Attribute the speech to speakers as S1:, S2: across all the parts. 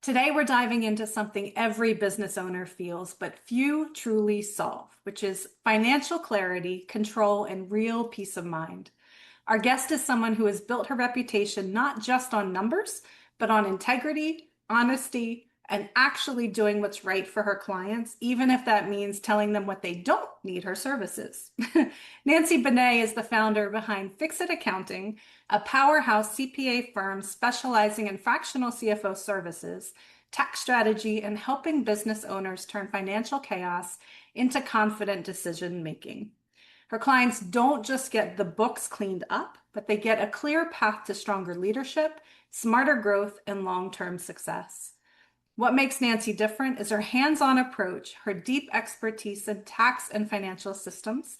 S1: Today, we're diving into something every business owner feels, but few truly solve, which is financial clarity, control, and real peace of mind. Our guest is someone who has built her reputation not just on numbers, but on integrity, honesty, and actually doing what's right for her clients, even if that means telling them what they don't need her services. Nancy Benet is the founder behind Fix It Accounting, a powerhouse CPA firm specializing in fractional CFO services, tax strategy, and helping business owners turn financial chaos into confident decision making. Her clients don't just get the books cleaned up, but they get a clear path to stronger leadership, smarter growth, and long-term success. What makes Nancy different is her hands-on approach, her deep expertise in tax and financial systems,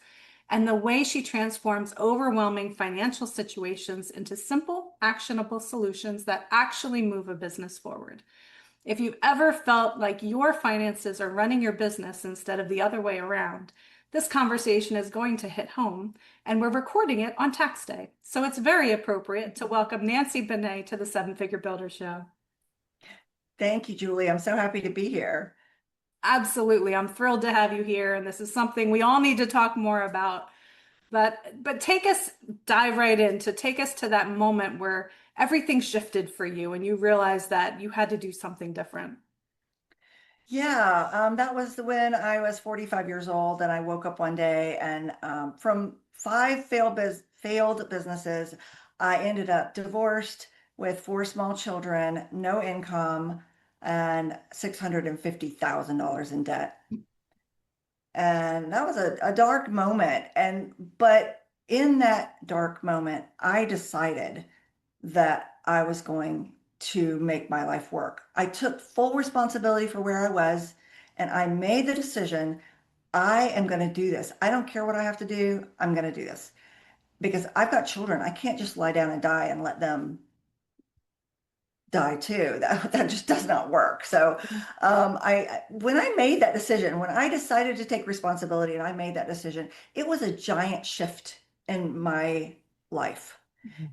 S1: and the way she transforms overwhelming financial situations into simple, actionable solutions that actually move a business forward. If you've ever felt like your finances are running your business instead of the other way around, this conversation is going to hit home, and we're recording it on tax day. So it's very appropriate to welcome Nancy Benet to the Seven Figure Builder Show.
S2: Thank you, Julie. I'm so happy to be here.
S1: Absolutely. I'm thrilled to have you here, and this is something we all need to talk more about. But dive right in to take us to that moment where everything shifted for you and you realized that you had to do something different.
S2: Yeah, that was when I was 45 years old, and I woke up one day, and from five failed businesses, I ended up divorced with four small children, no income, and $650,000 in debt. And that was a dark moment. But in that dark moment, I decided that I was going to make my life work. I took full responsibility for where I was, and I made the decision, I am going to do this. I don't care what I have to do. I'm going to do this because I've got children. I can't just lie down and die and let them die too. That just does not work. So when I made that decision, when I decided to take responsibility and I made that decision, it was a giant shift in my life.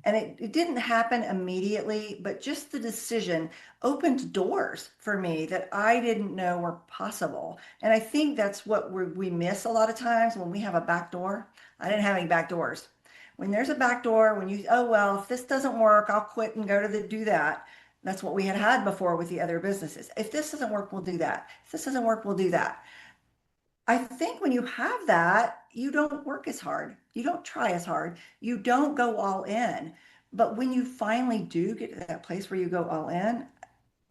S2: And it didn't happen immediately, but just the decision opened doors for me that I didn't know were possible. And I think that's what we miss a lot of times when we have a back door. I didn't have any back doors. When there's a back door, when you, oh, well, if this doesn't work, I'll quit and go to do that. That's what we had before with the other businesses. If this doesn't work, we'll do that. If this doesn't work, we'll do that. I think when you have that, you don't work as hard. You don't try as hard. You don't go all in. But when you finally do get to that place where you go all in,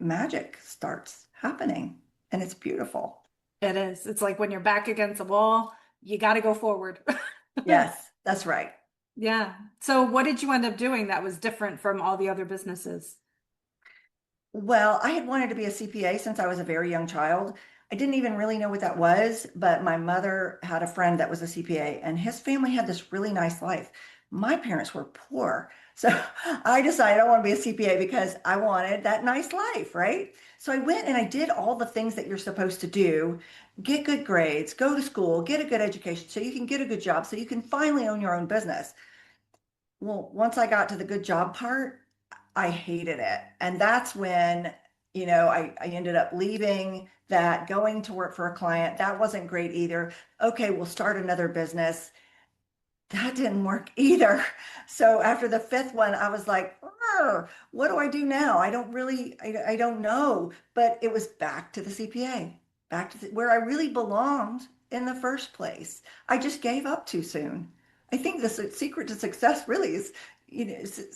S2: magic starts happening and it's beautiful.
S1: It is. It's like when you're back against the wall, you got to go forward.
S2: Yes, that's right.
S1: Yeah. So what did you end up doing that was different from all the other businesses?
S2: Well, I had wanted to be a CPA since I was a very young child. I didn't even really know what that was, but my mother had a friend that was a CPA, and his family had this really nice life. My parents were poor. So I decided I want to be a CPA because I wanted that nice life, right? So I went and I did all the things that you're supposed to do, get good grades, go to school, get a good education so you can get a good job, so you can finally own your own business. Well, once I got to the good job part, I hated it. And that's when, I ended up leaving that, going to work for a client. That wasn't great either. Okay, we'll start another business. That didn't work either. So after the fifth one, I was like, what do I do now? I don't know. But it was back to the CPA, back to where I really belonged in the first place. I just gave up too soon. I think the secret to success really is,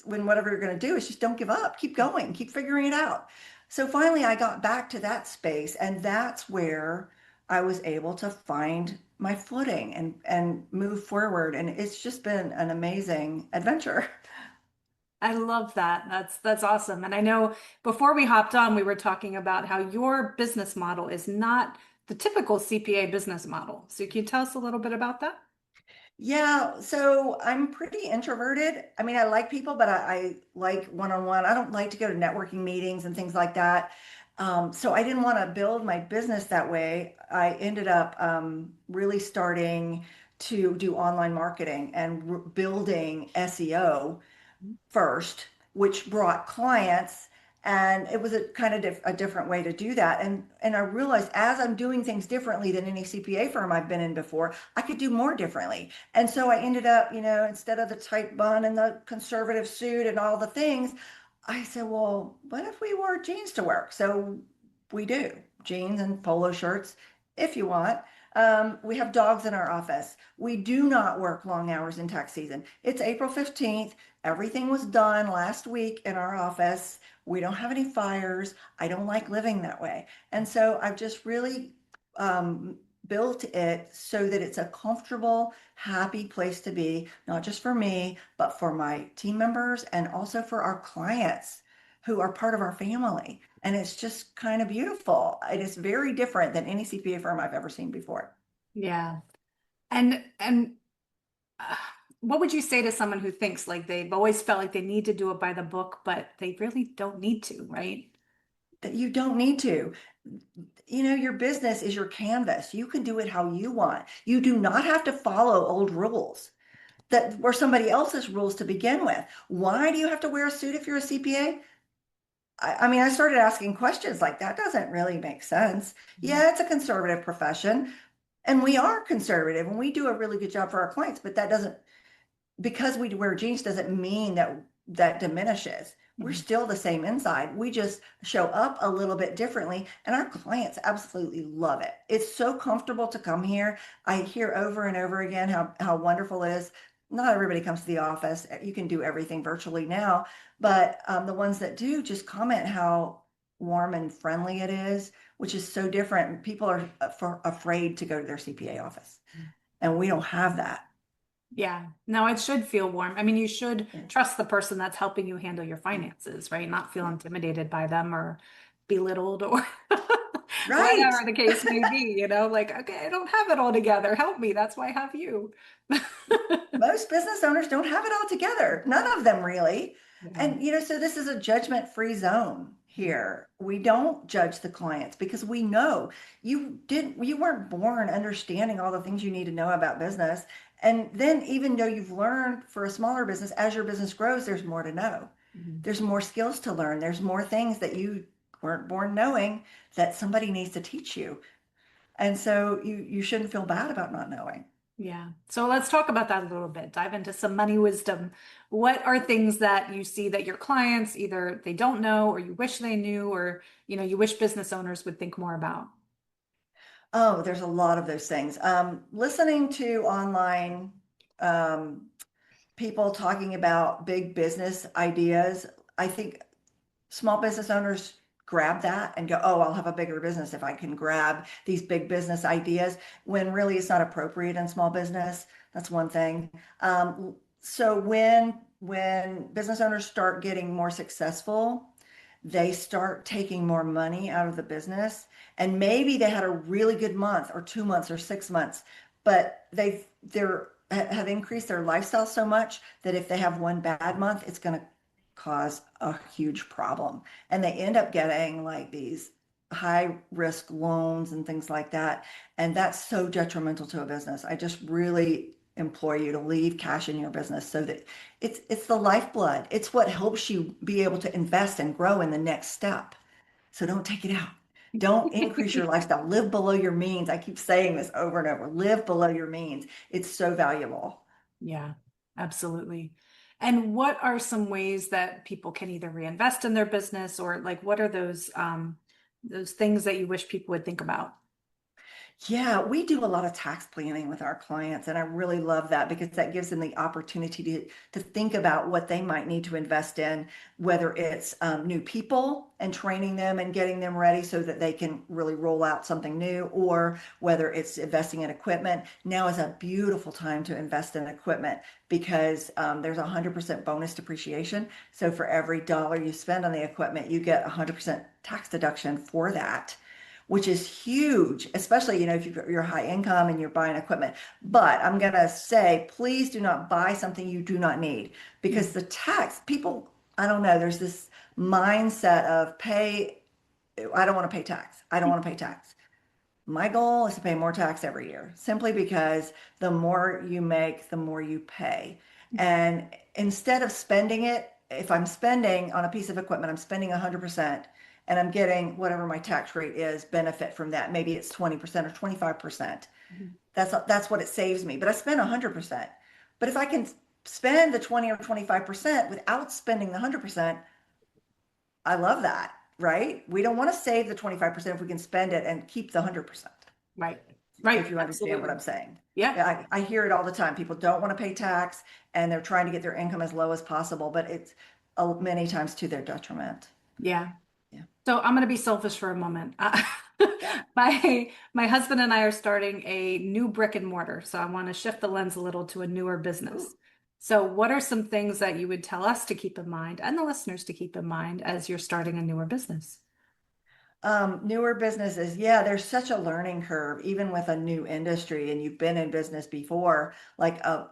S2: when whatever you're going to do is just don't give up, keep going, keep figuring it out. So finally, I got back to that space, and that's where I was able to find my footing and move forward. And it's just been an amazing adventure.
S1: I love that. That's awesome. And I know before we hopped on, we were talking about how your business model is not the typical CPA business model. So can you tell us a little bit about that?
S2: Yeah, so I'm pretty introverted. I mean, I like people, but I like one-on-one. I don't like to go to networking meetings and things like that. So I didn't want to build my business that way. I ended up really starting to do online marketing and building SEO first, which brought clients. And it was a kind of a different way to do that. And I realized as I'm doing things differently than any CPA firm I've been in before, I could do more differently. And so I ended up, instead of the tight bun and the conservative suit and all the things, I said, well, what if we wore jeans to work? So we do jeans and polo shirts if you want. We have dogs in our office. We do not work long hours in tax season. It's April 15th. Everything was done last week in our office. We don't have any fires. I don't like living that way. And so I've just really um, built it so that it's a comfortable, happy place to be, not just for me, but for my team members and also for our clients who are part of our family. And it's just kind of beautiful. It is very different than any CPA firm I've ever seen before.
S1: Yeah. And uh, what would you say to someone who thinks like they've always felt like they need to do it by the book, but they really don't need to, right?
S2: That you don't need to. Your business is your canvas. You can do it how you want. You do not have to follow old rules that were somebody else's rules to begin with. Why do you have to wear a suit if you're a CPA? I mean, I started asking questions like that doesn't really make sense.
S1: Mhm.
S2: Yeah, it's a conservative profession, and we are conservative, and we do a really good job for our clients, but that doesn't because we wear jeans doesn't mean that that diminishes. We're
S1: Mhm.
S2: still the same inside. We just show up a little bit differently, and our clients absolutely love it. It's so comfortable to come here. I hear over and over again how wonderful it is. Not everybody comes to the office. You can do everything virtually now, but the ones that do just comment how warm and friendly it is, which is so different. People are afraid to go to their CPA office, and we don't have that.
S1: Yeah. No, it should feel warm. I mean, you should trust the person that's helping you handle your finances, right? Not feel intimidated by them or belittled or
S2: Right.
S1: whatever the case may be, like, okay, I don't have it all together. Help me. That's why I have you.
S2: Most business owners don't have it all together. None of them really.
S1: Yeah.
S2: And, so this is a judgment-free zone here. We don't judge the clients because we know you weren't born understanding all the things you need to know about business. And then even though you've learned for a smaller business, as your business grows, there's more to know.
S1: Mhm.
S2: There's more skills to learn. There's more things that you weren't born knowing that somebody needs to teach you. And so you shouldn't feel bad about not knowing.
S1: Yeah. So let's talk about that a little bit. Dive into some money wisdom. What are things that you see that your clients either they don't know or you wish they knew or you wish business owners would think more about?
S2: Oh, there's a lot of those things. Listening to online um, people talking about big business ideas, I think small business owners grab that and go, oh, I'll have a bigger business if I can grab these big business ideas when really it's not appropriate in small business. That's one thing. So when business owners start getting more successful, they start taking more money out of the business. And maybe they had a really good month or 2 months or 6 months, but they're have increased their lifestyle so much that if they have one bad month, it's going to cause a huge problem. And they end up getting like these high risk loans and things like that. And that's so detrimental to a business. I just really implore you to leave cash in your business so that it's the lifeblood. It's what helps you be able to invest and grow in the next step. So don't take it out. Don't increase your lifestyle. Live below your means. I keep saying this over and over. Live below your means. It's so valuable.
S1: Yeah, absolutely. And what are some ways that people can either reinvest in their business or like what are those things that you wish people would think about?
S2: Yeah, we do a lot of tax planning with our clients, and I really love that because that gives them the opportunity to think about what they might need to invest in, whether it's new people and training them and getting them ready so that they can really roll out something new, or whether it's investing in equipment. Now is a beautiful time to invest in equipment because there's 100% bonus depreciation. So for every dollar you spend on the equipment, you get 100% tax deduction for that, which is huge, especially, if you're high income and you're buying equipment. But I'm going to say, please do not buy something you do not need because the tax, people, I don't know, there's this mindset of I don't want to pay tax. I don't want to pay tax. My goal is to pay more tax every year simply because the more you make, the more you pay. And instead of spending it if I'm spending on a piece of equipment, I'm spending 100% and I'm getting whatever my tax rate is benefit from that. Maybe it's 20% or 25%.
S1: Mhm.
S2: That's what it saves me, but I spend 100%. But if I can spend the 20 or 25% without spending the 100%, I love that, right? We don't want to save the 25% if we can spend it and keep the 100%.
S1: Right.
S2: If
S1: Right.
S2: you understand what
S1: Absolutely.
S2: I'm saying.
S1: Yeah.
S2: Yeah, I hear it all the time. People don't want to pay tax and they're trying to get their income as low as possible, but it's many times to their detriment.
S1: Yeah.
S2: Yeah.
S1: So I'm going to be selfish for a moment.
S2: Yeah.
S1: My husband and I are starting a new brick and mortar, so I want to shift the lens a little to a newer
S2: Ooh.
S1: business. So what are some things that you would tell us to keep in mind and the listeners to keep in mind as you're starting a newer business?
S2: Newer businesses, yeah, there's such a learning curve, even with a new industry, and you've been in business before, like a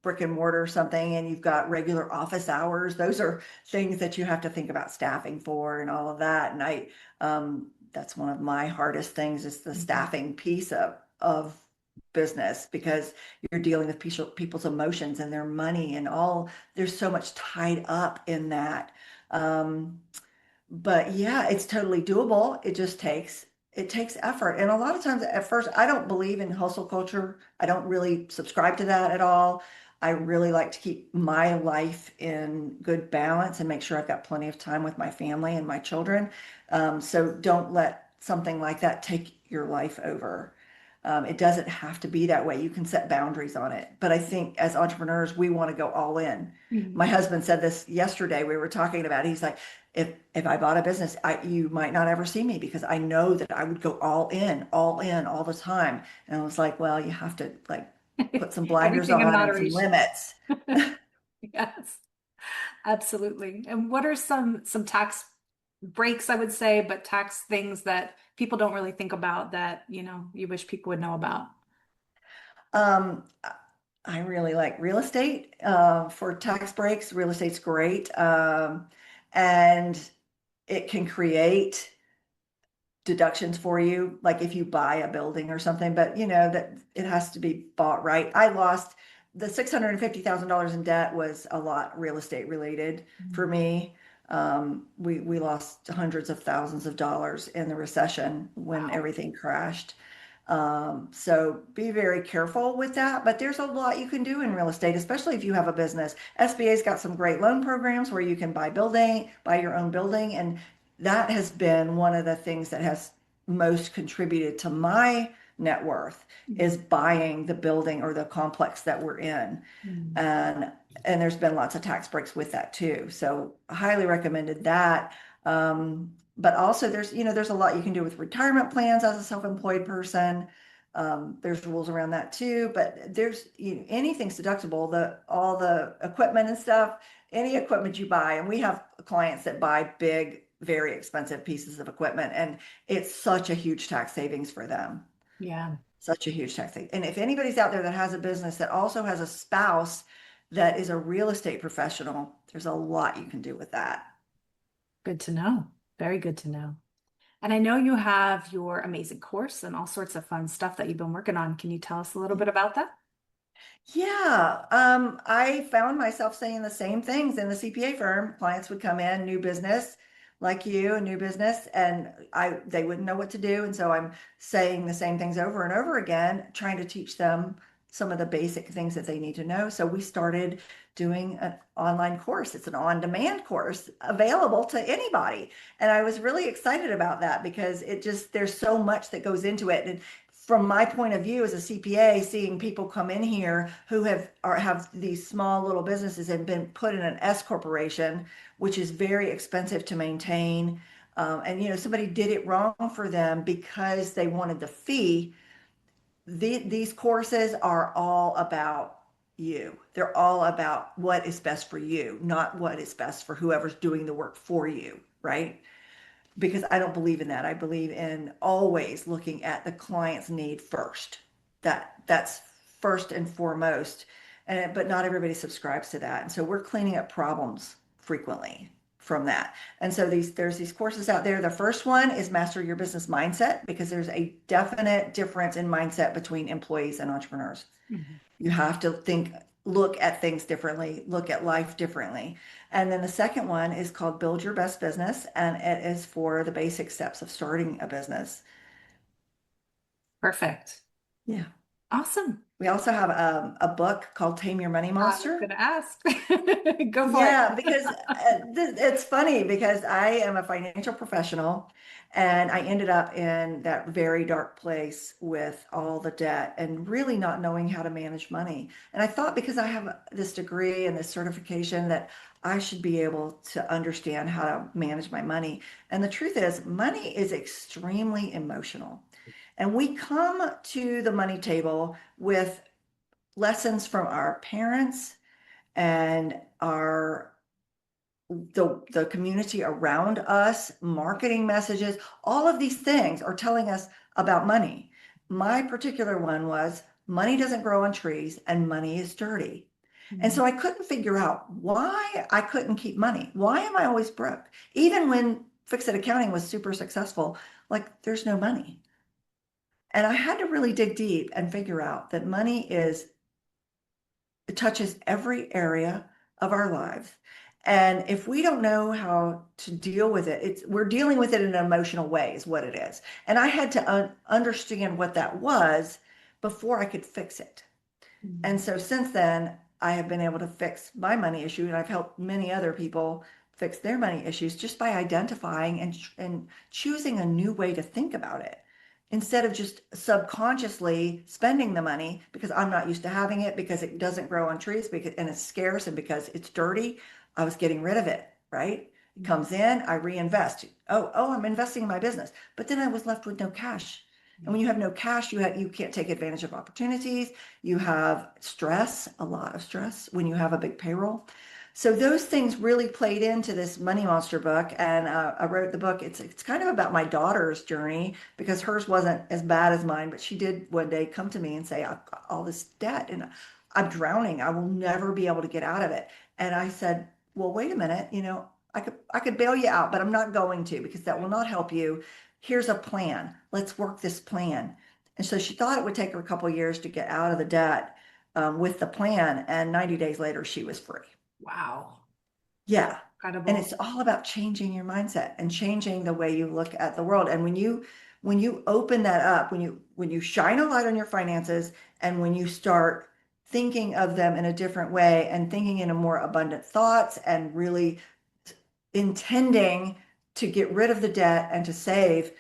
S2: brick and mortar or something, and you've got regular office hours. Those are things that you have to think about staffing for and all of that. And that's one of my hardest things is the
S1: Mhm.
S2: staffing piece of business because you're dealing with people's emotions and their money and all. There's so much tied up in that. Um, but yeah, it's totally doable. It takes effort. And a lot of times at first, I don't believe in hustle culture. I don't really subscribe to that at all. I really like to keep my life in good balance and make sure I've got plenty of time with my family and my children. So don't let something like that take your life over. It doesn't have to be that way. You can set boundaries on it. But I think as entrepreneurs, we want to go all in. My
S1: Mhm.
S2: husband said this yesterday. We were talking about it. He's like, if I bought a business, you might not ever see me because I know that I would go all in, all the time. And I was like, well, you have to like put some blinders
S1: Everything in
S2: on and some
S1: moderation.
S2: limits.
S1: Yes, absolutely. And what are some tax breaks, I would say, but tax things that people don't really think about that, you wish people would know about?
S2: Um, I really like real estate for tax breaks. Real estate's great. And it can create deductions for you, like if you buy a building or something, but you know that it has to be bought right. I lost the $650,000 in debt was a lot real estate related for
S1: Mhm.
S2: me. We lost hundreds of thousands of dollars in the recession when
S1: Wow.
S2: everything crashed. So be very careful with that, but there's a lot you can do in real estate, especially if you have a business. SBA's got some great loan programs where you can buy your own building, and that has been one of the things that has most contributed to my net worth is
S1: Mhm.
S2: buying the building or the complex that we're in.
S1: Mhm.
S2: And there's been lots of tax breaks with that too. So I highly recommended that. But also there's a lot you can do with retirement plans as a self-employed person. There's rules around that too, but there's anything's deductible, all the equipment and stuff, any equipment you buy, and we have clients that buy big, very expensive pieces of equipment, and it's such a huge tax savings for them.
S1: Yeah,
S2: Such a huge tax thing. And if anybody's out there that has a business that also has a spouse that is a real estate professional, there's a lot you can do with that.
S1: good to know. Very good to know. And I know you have your amazing course and all sorts of fun stuff that you've been working on. Can you tell us a little bit about that?
S2: Yeah, I found myself saying the same things in the CPA firm. Clients would come in, new business, like you, a new business, and they wouldn't know what to do. And so I'm saying the same things over and over again, trying to teach them some of the basic things that they need to know. So we started doing an online course. It's an on-demand course available to anybody. And I was really excited about that because there's so much that goes into it. And from my point of view as a CPA, seeing people come in here who have these small little businesses and been put in an S corporation, which is very expensive to maintain, and somebody did it wrong for them because they wanted the fee. These courses are all about you. They're all about what is best for you, not what is best for whoever's doing the work for you, right? Because I don't believe in that. I believe in always looking at the client's need first. That's first and foremost. But not everybody subscribes to that. And so we're cleaning up problems frequently from that. And so there's these courses out there. The first one is Master Your Business Mindset because there's a definite difference in mindset between employees and entrepreneurs.
S1: Mhm.
S2: You have to think look at things differently, look at life differently. And then the second one is called Build Your Best Business, and it is for the basic steps of starting a business.
S1: Perfect.
S2: Yeah.
S1: Awesome.
S2: We also have a book called Tame Your Money
S1: I was
S2: Monster.
S1: going to ask. Go for it.
S2: Yeah, because it's funny because I am a financial professional and I ended up in that very dark place with all the debt and really not knowing how to manage money. And I thought because I have this degree and this certification that I should be able to understand how to manage my money. And the truth is, money is extremely emotional. And we come to the money table with lessons from our parents and our the community around us, marketing messages, all of these things are telling us about money. My particular one was money doesn't grow on trees and money is dirty. And
S1: Mhm.
S2: so I couldn't figure out why I couldn't keep money. Why am I always broke? Even when fixed accounting was super successful, like there's no money. And I had to really dig deep and figure out that money is it touches every area of our lives. And if we don't know how to deal with it, we're dealing with it in an emotional way, is what it is. And I had to understand what that was before I could fix it. And
S1: Mhm.
S2: so since then, I have been able to fix my money issue, and I've helped many other people fix their money issues just by identifying and choosing a new way to think about it instead of just subconsciously spending the money because I'm not used to having it because it doesn't grow on trees because and it's scarce and because it's dirty. I was getting rid of it, right? It comes in, I reinvest. Oh, I'm investing in my business. But then I was left with no cash. And when you have no cash, you can't take advantage of opportunities. You have stress, a lot of stress when you have a big payroll. So those things really played into this Money Monster book, and I wrote the book. It's kind of about my daughter's journey because hers wasn't as bad as mine, but she did one day come to me and say, "I've got all this debt and I'm drowning. I will never be able to get out of it." And I said, "Well, wait a minute. I could bail you out, but I'm not going to because that will not help you. Here's a plan. Let's work this plan." And so she thought it would take her a couple of years to get out of the debt with the plan, and 90 days later, she was free.
S1: Wow.
S2: Yeah. And
S1: Incredible.
S2: it's all about changing your mindset and changing the way you look at the world. And when you open that up, when you shine a light on your finances and when you start thinking of them in a different way and thinking in a more abundant thoughts and really intending to get rid of the debt and to save,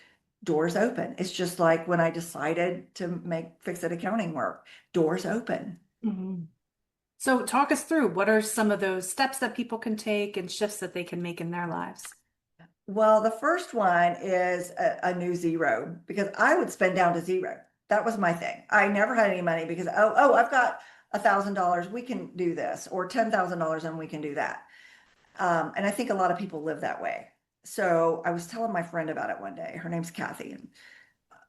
S2: doors open. It's just like when I decided to make fixed accounting work, doors open.
S1: Mhm. So talk us through what are some of those steps that people can take and shifts that they can make in their lives?
S2: Well, the first one is a new zero because I would spend down to zero. That was my thing. I never had any money because, oh, I've got $1,000. We can do this, or $10,000 and we can do that. And I think a lot of people live that way. So I was telling my friend about it one day. Her name's Kathy, and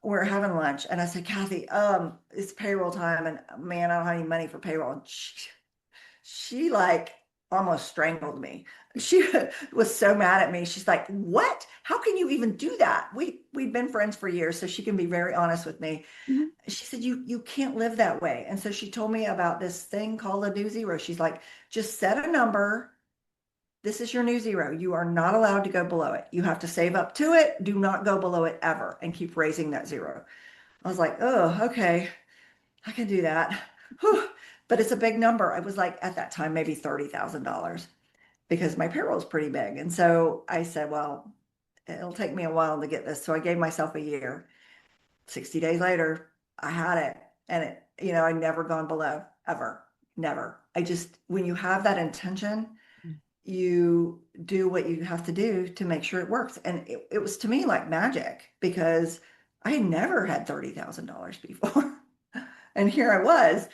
S2: we're having lunch. And I said, Kathy, it's payroll time, and man, I don't have any money for payroll. And she like almost strangled me. She was so mad at me. She's like, "What? How can you even do that?" We'd been friends for years, so she can be very honest with me.
S1: Mhm.
S2: She said, "You can't live that way." And so she told me about this thing called a new zero. She's like, "Just set a number. This is your new zero. You are not allowed to go below it. You have to save up to it. Do not go below it ever, and keep raising that zero." I was like, "Oh, okay. I can do that." Whew. But it's a big number. I was like, at that time, maybe $30,000 because my payroll is pretty big. And so I said, well, it'll take me a while to get this. So I gave myself a year. 60 days later, I had it. And I'd never gone below ever. Never. When you have that intention, you do what you have to do to make sure it works. And it was to me like magic because I had never had $30,000 before. And here I was,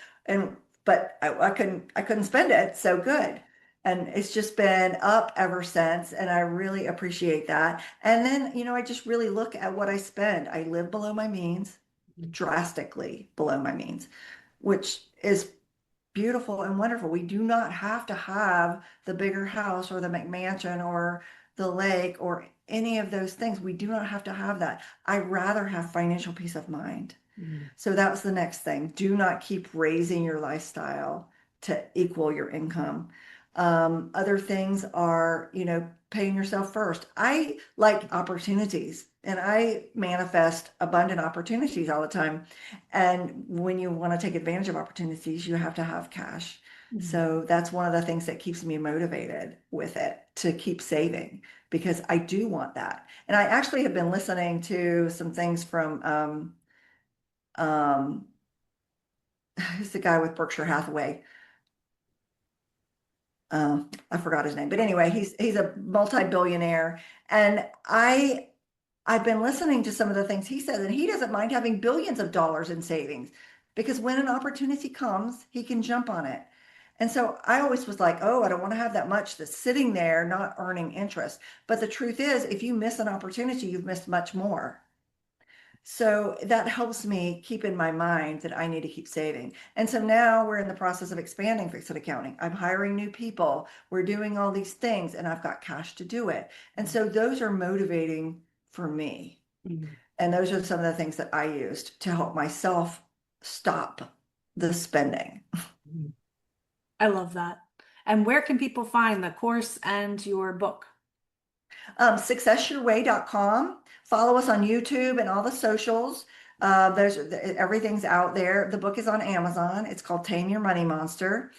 S2: but I couldn't spend it. So good. And it's just been up ever since. And I really appreciate that. And then, I just really look at what I spend. I live below my means, drastically below my means, which is beautiful and wonderful. We do not have to have the bigger house or the McMansion or the lake or any of those things. We do not have to have that. I'd rather have financial peace of mind.
S1: Mhm.
S2: So that was the next thing. Do not keep raising your lifestyle to equal your income. Other things are, paying yourself first. I like opportunities and I manifest abundant opportunities all the time. And when you want to take advantage of opportunities, you have to have cash.
S1: Mhm.
S2: So that's one of the things that keeps me motivated with it to keep saving because I do want that. And I actually have been listening to some things from um, who's the guy with Berkshire Hathaway? I forgot his name, but anyway, he's a multi-billionaire, and I've been listening to some of the things he says, and he doesn't mind having billions of dollars in savings because when an opportunity comes, he can jump on it. And so I always was like, oh, I don't want to have that much that's sitting there not earning interest. But the truth is, if you miss an opportunity, you've missed much more. So that helps me keep in my mind that I need to keep saving. And so now we're in the process of expanding fixed accounting. I'm hiring new people. We're doing all these things and I've got cash to do it. And so those are motivating for me.
S1: Mhm.
S2: And those are some of the things that I used to help myself stop the spending.
S1: Mhm. I love that. And where can people find the course and your book?
S2: Successyourway.com. Follow us on YouTube and all the socials. There's everything's out there. The book is on Amazon. It's called Tame Your Money Monster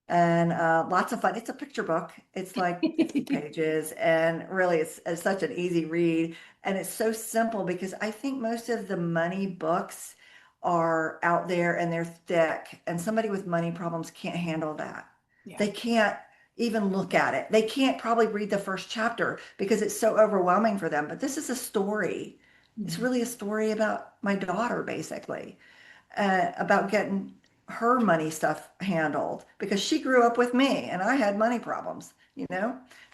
S2: and lots of fun. It's a picture book. It's like 50 pages, and really, it's such an easy read, and it's so simple because I think most of the money books are out there and they're thick, and somebody with money problems can't handle that.
S1: Yeah.
S2: They can't even look at it. They can't probably read the first chapter because it's so overwhelming for them. But this is a story. It's
S1: Mhm.
S2: really a story about my daughter, basically about getting her money stuff handled because she grew up with me and I had money problems.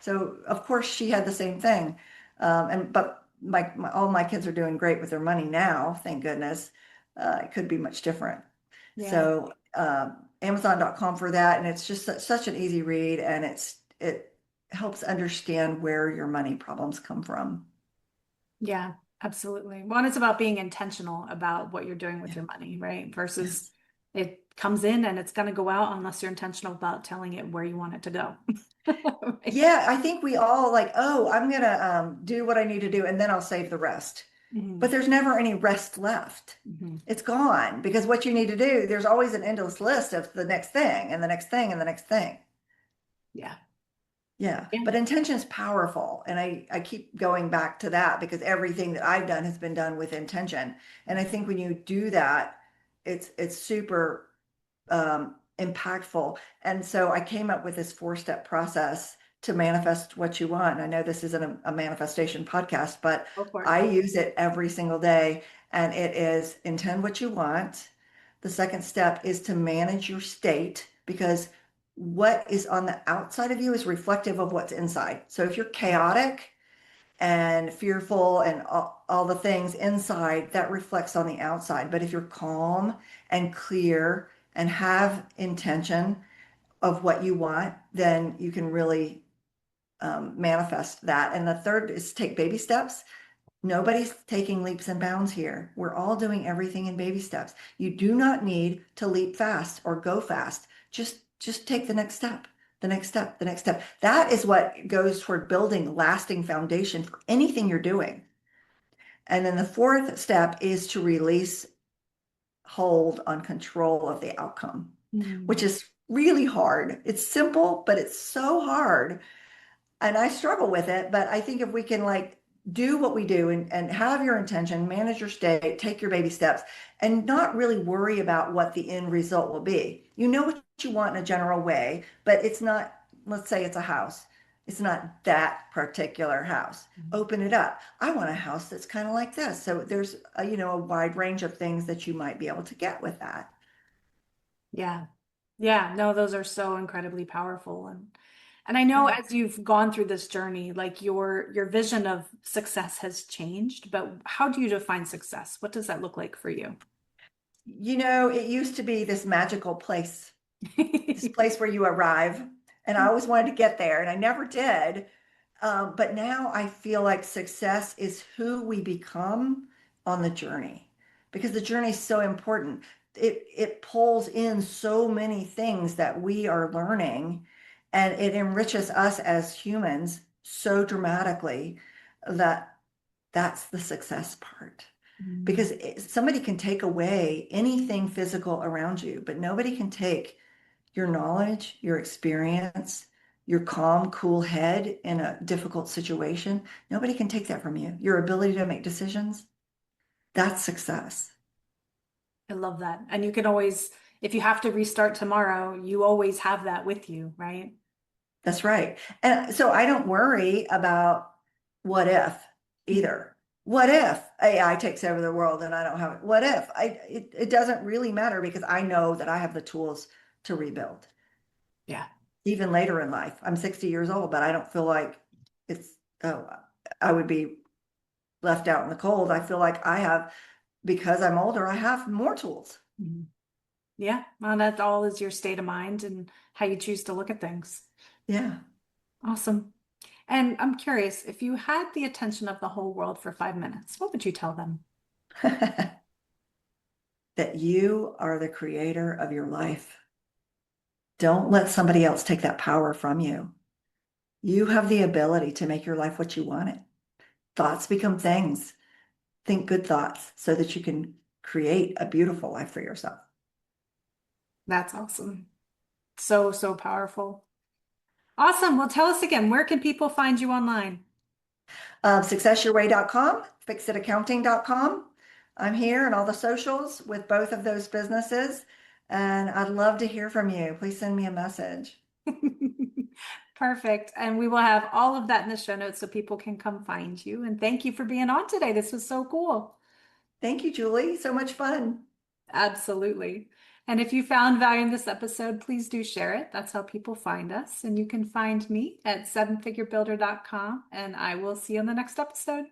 S2: So of course she had the same thing. But all my kids are doing great with their money now, thank goodness. It could be much different.
S1: Yeah.
S2: So Amazon.com for that, and it's just such an easy read, and it helps understand where your money problems come from.
S1: Yeah, absolutely. One, it's about being intentional about what you're doing with
S2: Yeah.
S1: your money, right? Versus
S2: Yes.
S1: it comes in and it's going to go out unless you're intentional about telling it where you want it to go. Right?
S2: Yeah, I think we all like, oh, I'm gonna do what I need to do and then I'll save the rest. But
S1: Mhm.
S2: there's never any rest left.
S1: Mhm.
S2: It's gone because what you need to do, there's always an endless list of the next thing and the next thing and the next thing.
S1: Yeah.
S2: Yeah,
S1: Yeah.
S2: but intention's powerful. And I keep going back to that because everything that I've done has been done with intention. And I think when you do that, it's super impactful. And so I came up with this four-step process to manifest what you want. And I know this isn't a manifestation podcast, but
S1: Go for it.
S2: I use it every single day. And it is intend what you want. The second step is to manage your state because what is on the outside of you is reflective of what's inside. So if you're chaotic and fearful and all the things inside, that reflects on the outside. But if you're calm and clear and have intention of what you want, then you can really manifest that. And the third is take baby steps. Nobody's taking leaps and bounds here. We're all doing everything in baby steps. You do not need to leap fast or go fast. Just take the next step, the next step, the next step. That is what goes toward building lasting foundation for anything you're doing. And then the fourth step is to release hold on control of the outcome, which
S1: Mhm.
S2: is really hard. It's simple, but it's so hard and I struggle with it, but I think if we can like do what we do and have your intention, manage your state, take your baby steps, and not really worry about what the end result will be. You know what you want in a general way, but it's not, let's say it's a house. It's not that particular house. Open it up. I want a house that's kind of like this. So there's a wide range of things that you might be able to get with that.
S1: Yeah. Yeah. No, those are so incredibly powerful. And I know
S2: Yeah.
S1: as you've gone through this journey, like your vision of success has changed, but how do you define success? What does that look like for you?
S2: It used to be this magical place, this place where you arrive. And I always wanted to get there, and I never did. But now I feel like success is who we become on the journey because the journey is so important. it pulls in so many things that we are learning, and it enriches us as humans so dramatically that that's the success part.
S1: Mm.
S2: Because somebody can take away anything physical around you, but nobody can take your knowledge, your experience, your calm, cool head in a difficult situation. Nobody can take that from you. Your ability to make decisions, that's success.
S1: I love that. And you can always, if you have to restart tomorrow, you always have that with you, right?
S2: That's right. And so I don't worry about what if either. What if AI takes over the world and I don't have it? What if it doesn't really matter because I know that I have the tools to rebuild.
S1: Yeah.
S2: Even later in life, I'm 60 years old, but I don't feel like it's, oh, I would be left out in the cold. I feel like I have, because I'm older, I have more tools.
S1: Mhm. Yeah. Well, that all is your state of mind and how you choose to look at things.
S2: Yeah.
S1: Awesome. And I'm curious, if you had the attention of the whole world for 5 minutes, what would you tell them?
S2: That you are the creator of your life. Don't let somebody else take that power from you. You have the ability to make your life what you want it. Thoughts become things. Think good thoughts so that you can create a beautiful life for yourself.
S1: That's awesome. So, so powerful. Awesome. Well, tell us again, where can people find you online?
S2: Successyourway.com, fixitaccounting.com. I'm here and all the socials with both of those businesses, and I'd love to hear from you. Please send me a message.
S1: Perfect. And we will have all of that in the show notes so people can come find you. And thank you for being on today. This was so cool.
S2: Thank you, Julie. So much fun.
S1: Absolutely. And if you found value in this episode, please do share it. That's how people find us. And you can find me at sevenfigurebuilder.com. And I will see you on the next episode.